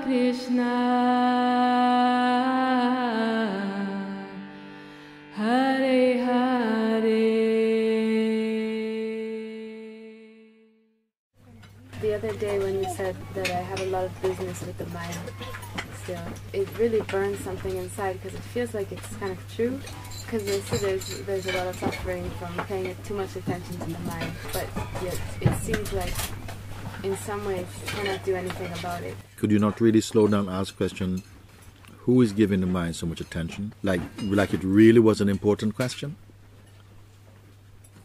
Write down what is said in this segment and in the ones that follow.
Krishna, Hare Hare. The other day when you said that I have a lot of business with the mind, still, it really burns something inside because it feels like it's kind of true. Because there's a lot of suffering from paying too much attention to the mind, but yet it seems like in some ways you cannot do anything about it. Could you not really slow down and ask the question, who is giving the mind so much attention? Like it really was an important question?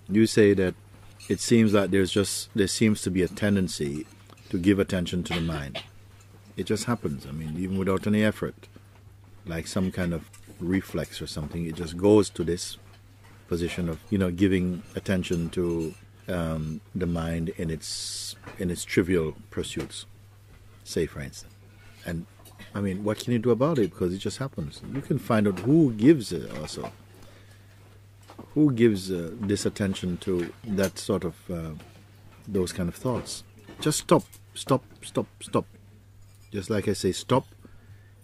You say that it seems that there seems to be a tendency to give attention to the mind. It just happens, I mean, even without any effort. Like some kind of reflex or something, it just goes to this position of, giving attention to the mind in its trivial pursuits, say, for instance. And I mean, what can you do about it? Because it just happens. You can find out who gives it also. Who gives this attention to that sort of those kind of thoughts? Just stop. Just like I say, stop,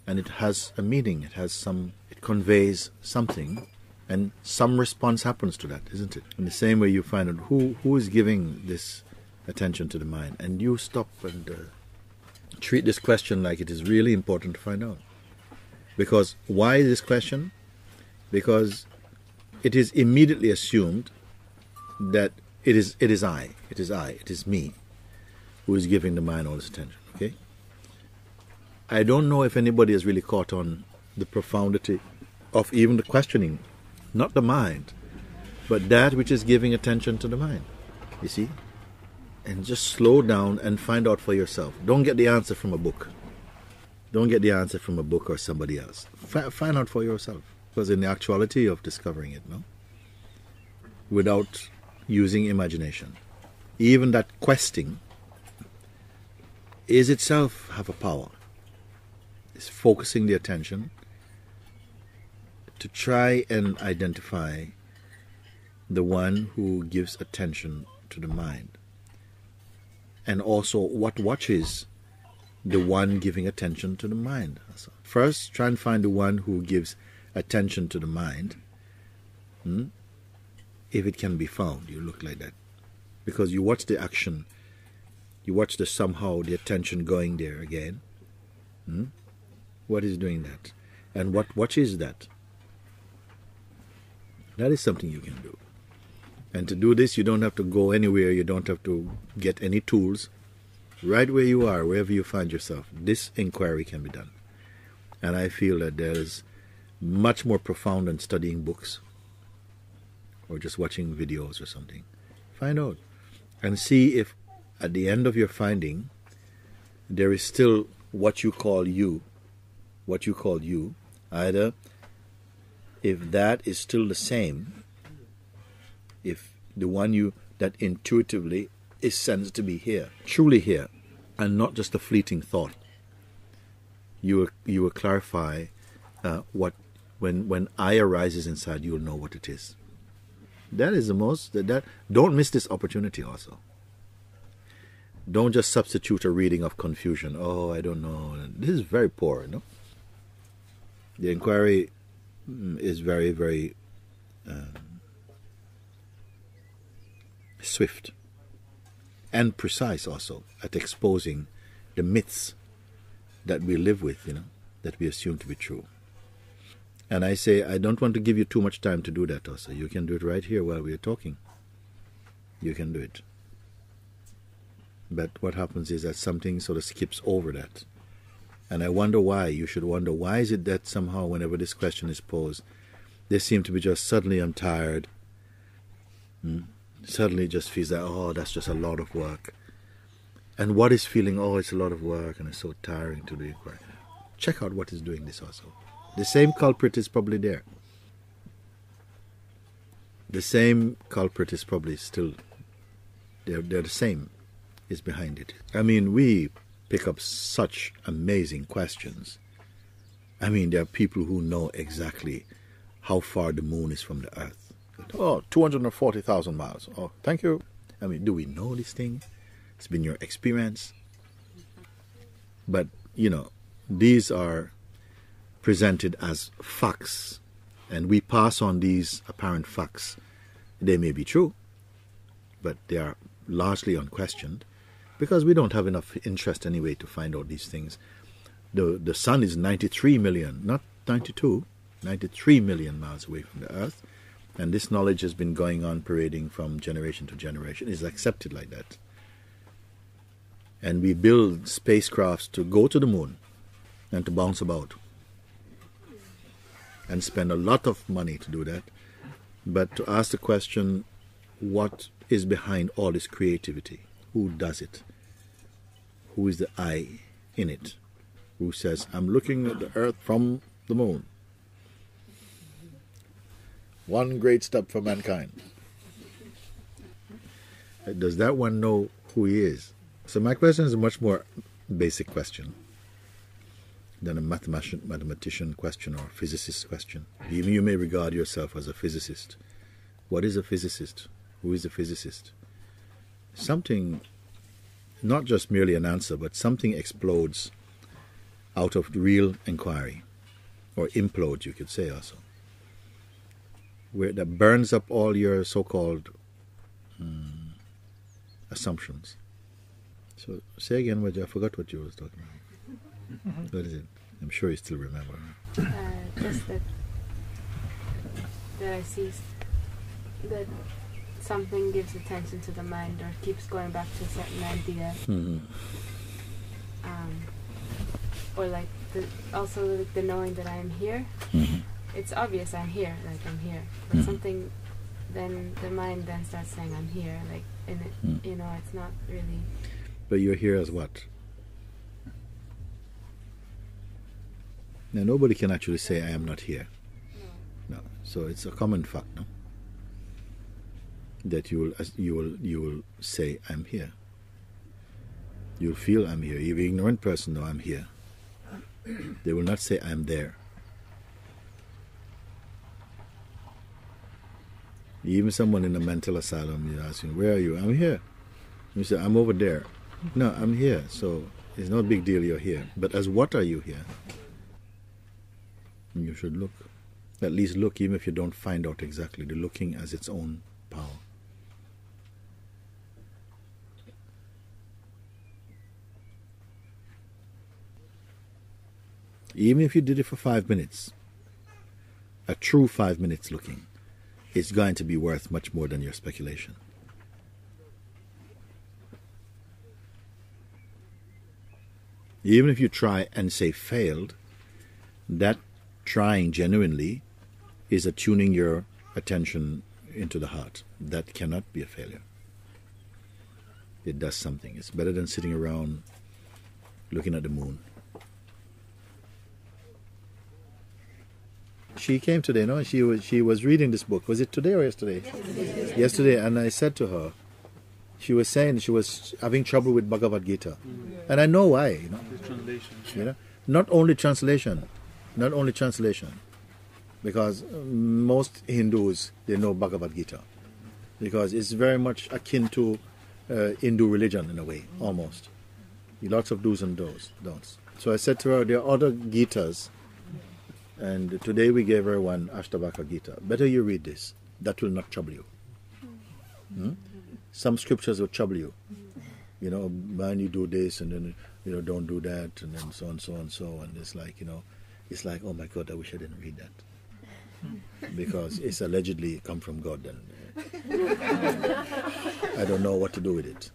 and it has a meaning. It conveys something, and some response happens to that, isn't it? In the same way, you find out who is giving this attention to the mind, and you stop and treat this question like it is really important to find out. Because why this question? Because it is immediately assumed that it is me who is giving the mind all this attention. Okay? I don't know if anybody has really caught on the profundity of even the questioning, not the mind, but that which is giving attention to the mind. You see? And just slow down and find out for yourself. Don't get the answer from a book. Don't get the answer from a book or somebody else. Find out for yourself. Because in the actuality of discovering it, without using imagination, even that questing is itself have a power. It's focusing the attention to try and identify the one who gives attention to the mind. And also what watches the one giving attention to the mind. First, try and find the one who gives attention to the mind. If it can be found, you look like that. Because you watch the action, you watch somehow the attention going there again. What is doing that? And what is that? That is something you can do. And to do this, you don't have to go anywhere. You don't have to get any tools. Right where you are, wherever you find yourself, this inquiry can be done. And I feel that there is much more profound than studying books or just watching videos or something. Find out and see if at the end of your finding there is still what you call you, either if that is still the same, if the one that intuitively is sensed to be here, truly here, and not just a fleeting thought, you will clarify what when I arises inside, you'll know what it is. That is the most that don't miss this opportunity also. Don't just substitute a reading of confusion. Oh, I don't know. This is very poor, The inquiry is very, very swift and precise also at exposing the myths that we live with, that we assume to be true. And I say, I don't want to give you too much time to do that also. You can do it right here while we are talking. You can do it. But what happens is that something sort of skips over that. And I wonder why. You should wonder, why is it that somehow whenever this question is posed, they seem to be just suddenly, I'm tired. Suddenly just feels that, oh, that's just a lot of work. And what is feeling, oh, it's a lot of work and it's so tiring to do inquiry. Check out what is doing this also. The same culprit is probably there. The same culprit is probably still, they're the same, is behind it. I mean, we pick up such amazing questions. I mean, there are people who know exactly how far the moon is from the earth. Oh, 240,000 miles. Oh, thank you. I mean, do we know this thing? It's been your experience. But, these are presented as facts, and we pass on these apparent facts. They may be true, but they are largely unquestioned, because we don't have enough interest anyway to find out these things. The sun is 93 million, not 92, 93 million miles away from the Earth, and this knowledge has been going on parading from generation to generation. It's accepted like that. And we build spacecrafts to go to the moon and to bounce about, and spend a lot of money to do that. But to ask the question, what is behind all this creativity? Who does it? Who is the I in it? Who says, I'm looking at the Earth from the moon? One great step for mankind. Does that one know who he is? So my question is a much more basic question than a mathematician question or physicist question. Even you may regard yourself as a physicist. What is a physicist? Who is a physicist? Something, not just merely an answer, but something explodes out of real inquiry, or implodes, you could say also, where that burns up all your so-called assumptions. So say again what I forgot what you was talking about. What is it? I'm sure you still remember. Just that I see that something gives attention to the mind, or keeps going back to a certain idea. Or like also like the knowing that I am here. It's obvious I'm here, like I'm here. But something, then the mind then starts saying I'm here, like in it. You know, it's not really. But you're here as what? Now nobody can actually say I am not here. No. So it's a common fact, no? That you will say I'm here. You'll feel I'm here. Even ignorant person know I'm here. They will not say I'm there. Even someone in a mental asylum, you ask him, where are you? I'm here. You say, I'm over there. No, I'm here. So it's no big deal you're here. But as what are you here? You should look. At least look, even if you don't find out exactly. The looking as its own power. Even if you did it for 5 minutes, a true 5 minutes looking, it's going to be worth much more than your speculation. Even if you try and say failed, that trying genuinely is attuning your attention into the heart. That cannot be a failure. It does something. It's better than sitting around looking at the moon. She came today, no? She was reading this book. Was it today or yesterday? Yesterday, and I said to her, she was saying she was having trouble with Bhagavad Gita. And I know why, you know. Translation. You know? Not only translation, because most Hindus, they know Bhagavad Gita, because it's very much akin to Hindu religion in a way, almost. Lots of do's and don'ts. So I said to her, there are other Gitas, and today we gave her one, Ashtavakra Gita. Better you read this. That will not trouble you. Some scriptures will trouble you. You know, man, you do this, and then, you know, don't do that, and then so and so and so. And it's like, you know, it's like, oh my God, I wish I didn't read that. Because it's allegedly come from God, and I don't know what to do with it.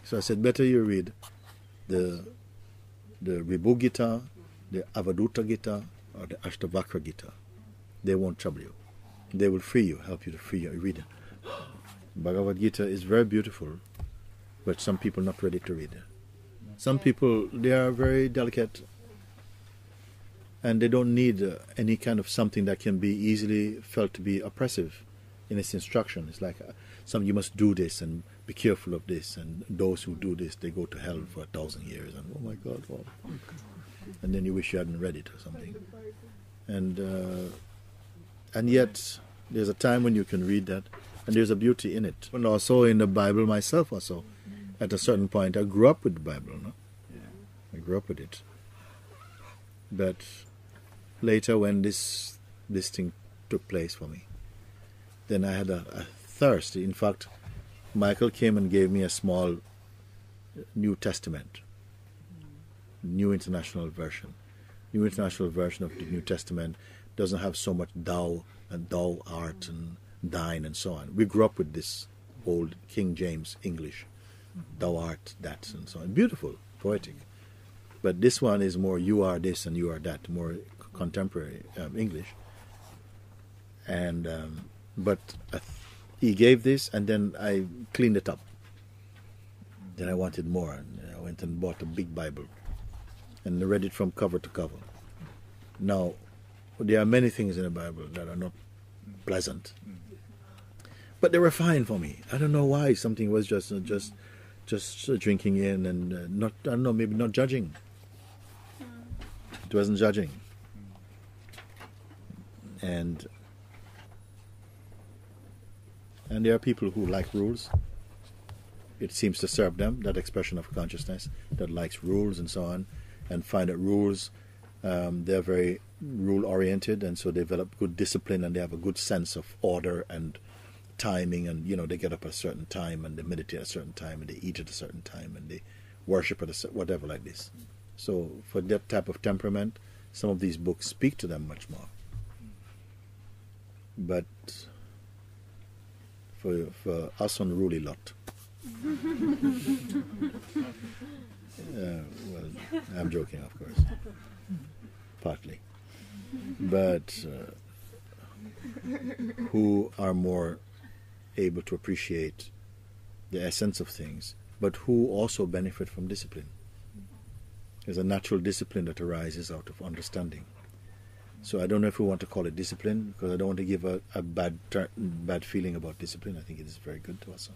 So I said, better you read the Vibhu Gita, the Avaduta Gita, or the Ashtavakra Gita. They won't trouble you. They will free you, help you to free you. Read it. Bhagavad Gita is very beautiful, but some people not ready to read it. Some people, they are very delicate, and they don't need any kind of something that can be easily felt to be oppressive in its instruction. It's like you must do this and be careful of this, and those who do this, they go to hell for 1,000 years, and oh my God, wow. And then you wish you hadn't read it or something. And yet there's a time when you can read that, and there's a beauty in it. And also in the Bible myself also, at a certain point, I grew up with the Bible, no? I grew up with it. But later, when this thing took place for me, then I had a thirst. In fact, Michael came and gave me a small New Testament, New International Version. New International Version of the New Testament doesn't have so much thou and thou art and thine and so on. We grew up with this old King James English, thou art that and so on. Beautiful, poetic. But this one is more you are this and you are that, more contemporary English. And but he gave this, and then I cleaned it up. Then I wanted more, and I went and bought a big Bible and read it from cover to cover. Now, there are many things in the Bible that are not pleasant, but they were fine for me. I don't know why. Something was just drinking in and not, I don't know, maybe not judging. It wasn't judging. And there are people who like rules. It seems to serve them, that expression of consciousness that likes rules and so on, and find that rules, they're very rule-oriented, and so they develop good discipline, and they have a good sense of order and timing, and they get up at a certain time, and they meditate at a certain time, and they eat at a certain time, and they worship at whatever like this. So for that type of temperament, some of these books speak to them much more. But for us unruly lot, well, I'm joking, of course, partly, but who are more able to appreciate the essence of things, but who also benefit from discipline. There's a natural discipline that arises out of understanding. So I don't know if we want to call it discipline, because I don't want to give a bad feeling about discipline. I think it is very good to us.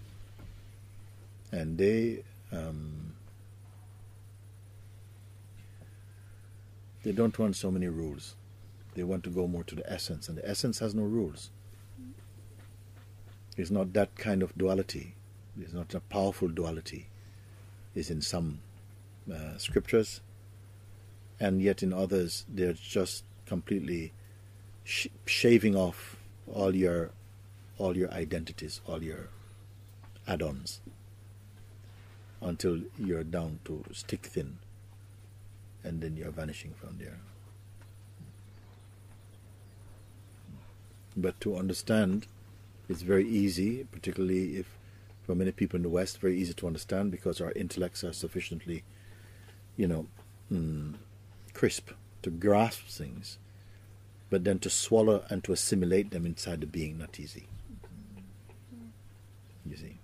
And they don't want so many rules. They want to go more to the essence, and the essence has no rules. It's not that kind of duality. It's not a powerful duality. It's in some scriptures, and yet in others they're just completely shaving off all your identities, all your add-ons, until you're down to stick thin, and then you're vanishing from there. But to understand, it's very easy, particularly if for many people in the West, very easy to understand, because our intellects are sufficiently, crisp to grasp things, but then to swallow and to assimilate them inside the being, not easy. You see,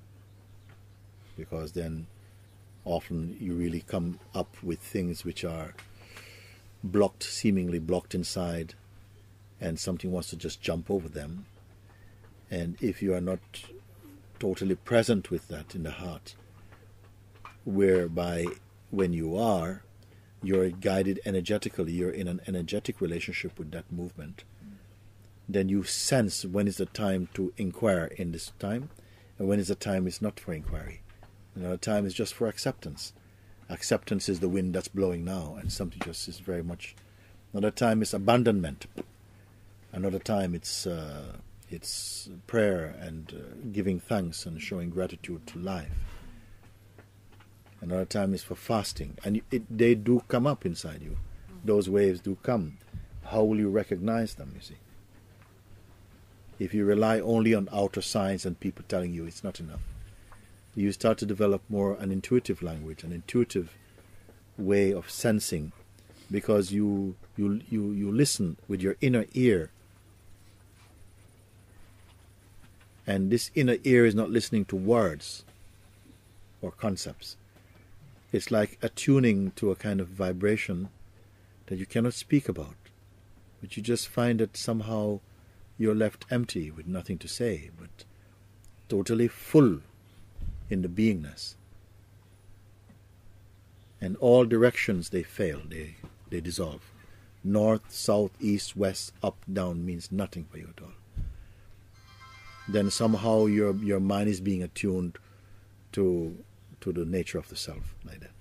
because then often you really come up with things which are blocked, seemingly blocked inside, and something wants to just jump over them. And if you are not totally present with that in the heart, whereby when you are, you're guided energetically, you're in an energetic relationship with that movement, then you sense when is the time to inquire in this time, and when is the time is not for inquiry. Another time is just for acceptance. Acceptance is the wind that's blowing now, and something just is very much. Another time is abandonment. Another time it's prayer and giving thanks and showing gratitude to life. Another time is for fasting, and they do come up inside you. Those waves do come. How will you recognize them, you see? If you rely only on outer signs and people telling you, it's not enough. You start to develop more an intuitive language, an intuitive way of sensing, because you listen with your inner ear. And this inner ear is not listening to words or concepts. It's like attuning to a kind of vibration that you cannot speak about, but you just find that somehow you're left empty with nothing to say, but totally full in the beingness. And all directions they fail, they dissolve. North, south, east, west, up, down means nothing for you at all. Then somehow your mind is being attuned to the nature of the self, like that.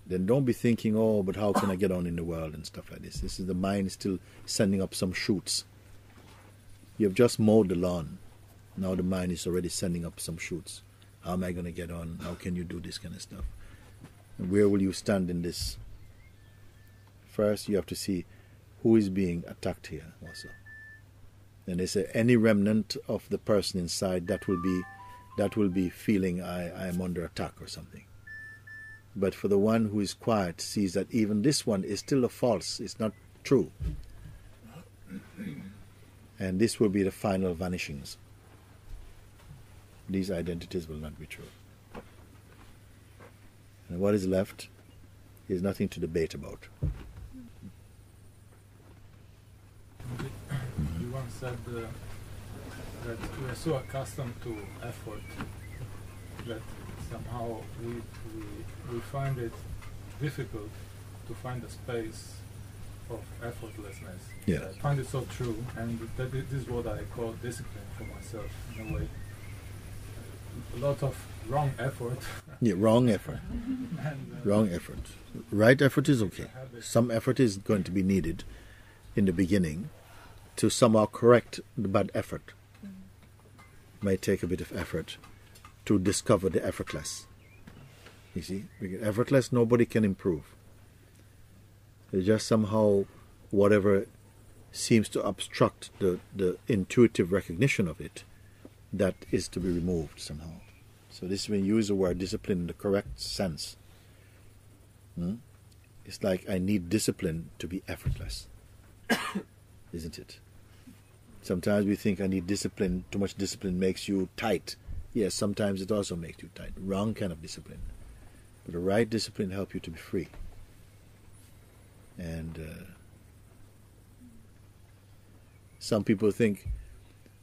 then don't be thinking, oh, but how can I get on in the world and stuff like this. This is the mind still sending up some shoots. You have just mowed the lawn. Now the mind is already sending up some shoots. How am I going to get on? How can you do this kind of stuff? And where will you stand in this? First, you have to see who is being attacked here also. And they say any remnant of the person inside that will be feeling I am under attack or something. But for the one who is quiet, sees that even this one is still a false, it's not true. And this will be the final vanishings. These identities will not be true. And what is left is nothing to debate about. You once said that we are so accustomed to effort that somehow we find it difficult to find a space of effortlessness. Yeah. I find it so true, and this is what I call discipline for myself in a way. A lot of wrong effort. Yeah, wrong effort. And, wrong effort. Right effort is okay. Some effort is going to be needed in the beginning to somehow correct the bad effort. Might take a bit of effort to discover the effortless. You see, because effortless, nobody can improve. It's just somehow whatever seems to obstruct the intuitive recognition of it, that is to be removed somehow. So this is when you use the word discipline in the correct sense. It's like I need discipline to be effortless. Isn't it? Sometimes we think I need discipline, too much discipline makes you tight. Yes, sometimes it also makes you tight. Wrong kind of discipline. But the right discipline helps you to be free. And some people think,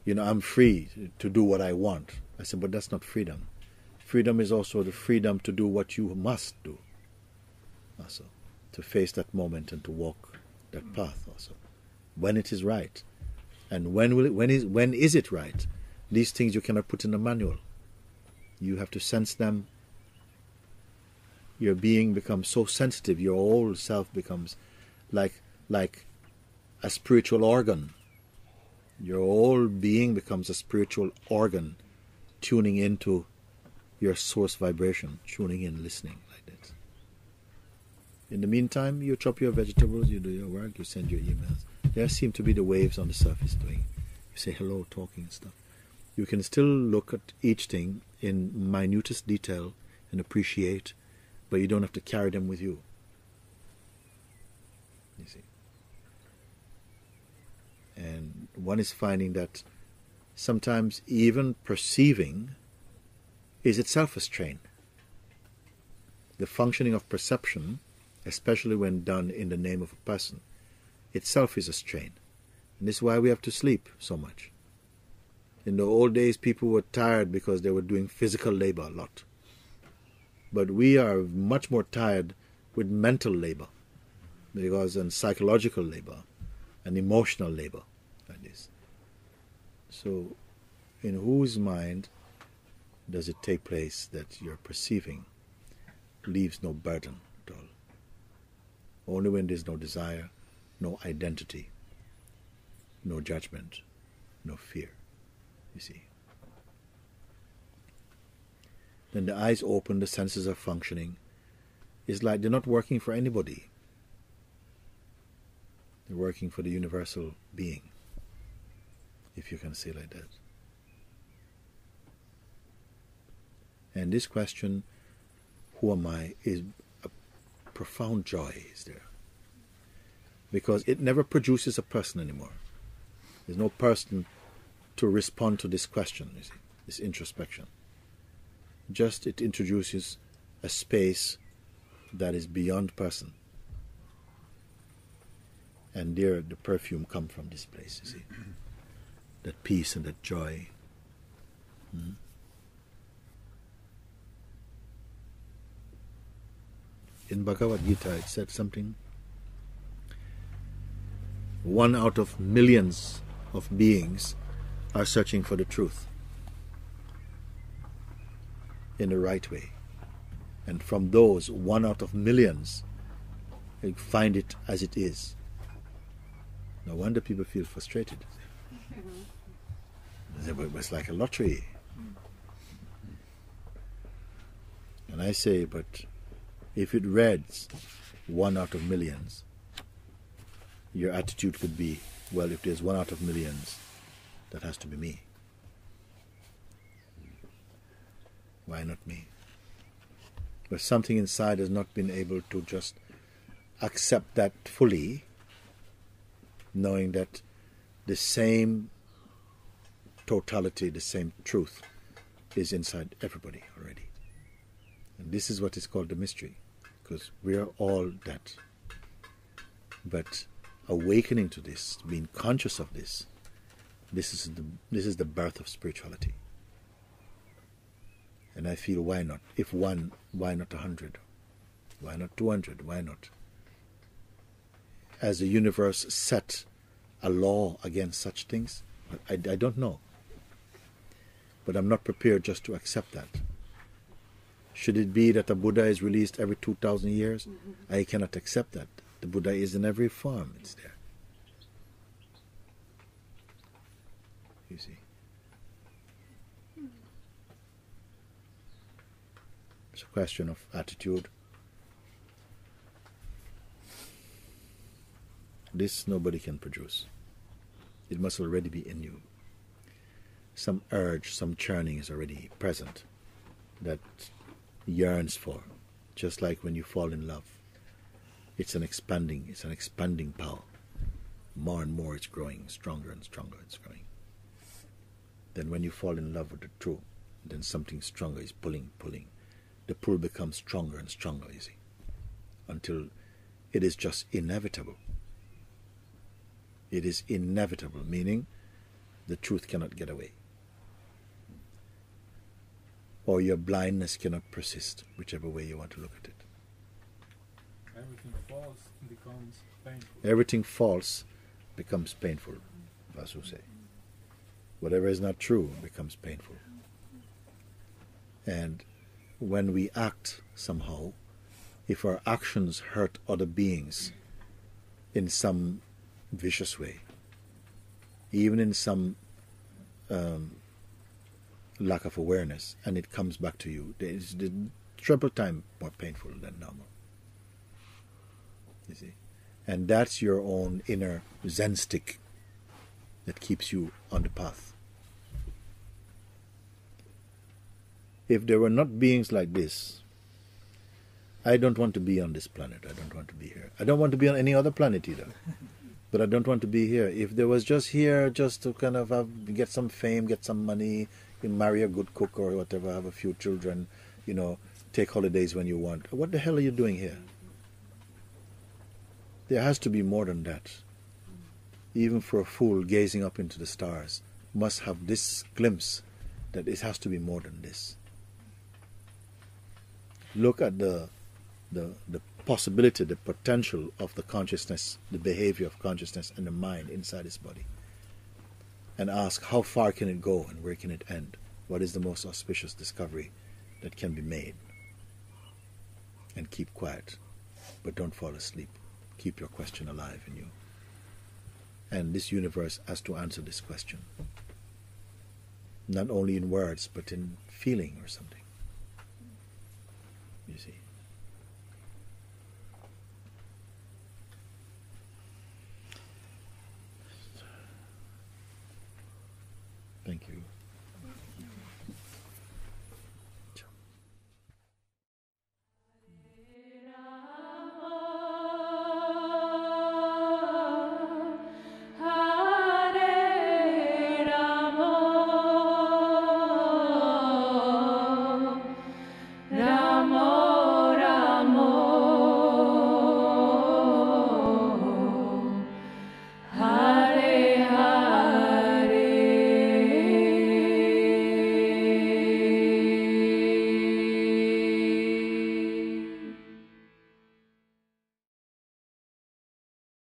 I'm free to do what I want. I said, but that's not freedom. Freedom is also the freedom to do what you must do. Also, to face that moment and to walk that path also. When it is right. And when is it right? These things you cannot put in a manual. You have to sense them. Your being becomes so sensitive. Your whole self becomes like a spiritual organ. Your whole being becomes a spiritual organ, tuning into your source vibration, tuning in, listening like that. In the meantime, you chop your vegetables, you do your work, you send your emails. There seem to be the waves on the surface doing. You say hello, talking and stuff. You can still look at each thing in minutest detail and appreciate, but you don't have to carry them with you. You see. And one is finding that sometimes even perceiving is itself a strain. The functioning of perception, especially when done in the name of a person, itself is a strain. And this is why we have to sleep so much. In the old days, people were tired because they were doing physical labor a lot. But we are much more tired with mental labor, and psychological labor, and emotional labor like this. So, in whose mind does it take place that your perceiving leaves no burden at all? Only when there's no desire, no identity, no judgment, no fear, you see. Then the eyes open, the senses are functioning. It's like they're not working for anybody. They're working for the universal being, if you can say like that. And this question, who am I, is a profound joy, is there? Because it never produces a person anymore. There's no person to respond to this question, you see, this introspection. Just it introduces a space that is beyond person. And there the perfume comes from this place, you see. That peace and that joy. In Bhagavad Gita it said something. 1 out of millions of beings are searching for the truth in the right way. And from those, 1 out of millions find it as it is. No wonder people feel frustrated. It's like a lottery. And I say, but if it reads 1 out of millions, your attitude could be, well, if there's 1 out of millions, that has to be me. Why not me? But something inside has not been able to just accept that fully, knowing that the same totality, the same truth is inside everybody already. And this is what is called the mystery, because we are all that. But awakening to this, being conscious of this, this is the birth of spirituality. And I feel, why not? If 1, why not 100? Why not 200? Why not? Has the universe set a law against such things? I don't know. But I'm not prepared just to accept that. Should it be that a Buddha is released every 2,000 years? I cannot accept that. The Buddha is in every form. It's there. You see. It's a question of attitude. This nobody can produce. It must already be in you. Some urge, some churning is already present that yearns for, just like when you fall in love. It's an expanding power. More and more it's growing, stronger and stronger it's growing. Then when you fall in love with the truth, then something stronger is pulling. The pull becomes stronger and stronger, you see, until it is just inevitable. It is inevitable, meaning the truth cannot get away. Or your blindness cannot persist, whichever way you want to look at it. Everything false becomes painful. Everything false becomes painful, Vasu say. Whatever is not true becomes painful. And when we act somehow, if our actions hurt other beings in some vicious way, even in some lack of awareness, and it comes back to you, it's the triple time more painful than normal. You see? And that's your own inner Zen stick that keeps you on the path. If there were not beings like this, I don't want to be on this planet. I don't want to be here. I don't want to be on any other planet either. But I don't want to be here. If there was just here just to kind of get some fame, get some money, you marry a good cook or whatever, have a few children, take holidays when you want. What the hell are you doing here? There has to be more than that. Even for a fool gazing up into the stars must have this glimpse that it has to be more than this. Look at the possibility, the potential of the consciousness, the behavior of consciousness and the mind inside its body. And ask, how far can it go and where can it end? What is the most auspicious discovery that can be made? And keep quiet, but don't fall asleep. Keep your question alive in you. And this universe has to answer this question. Not only in words, but in feeling or something. You see. Thank you.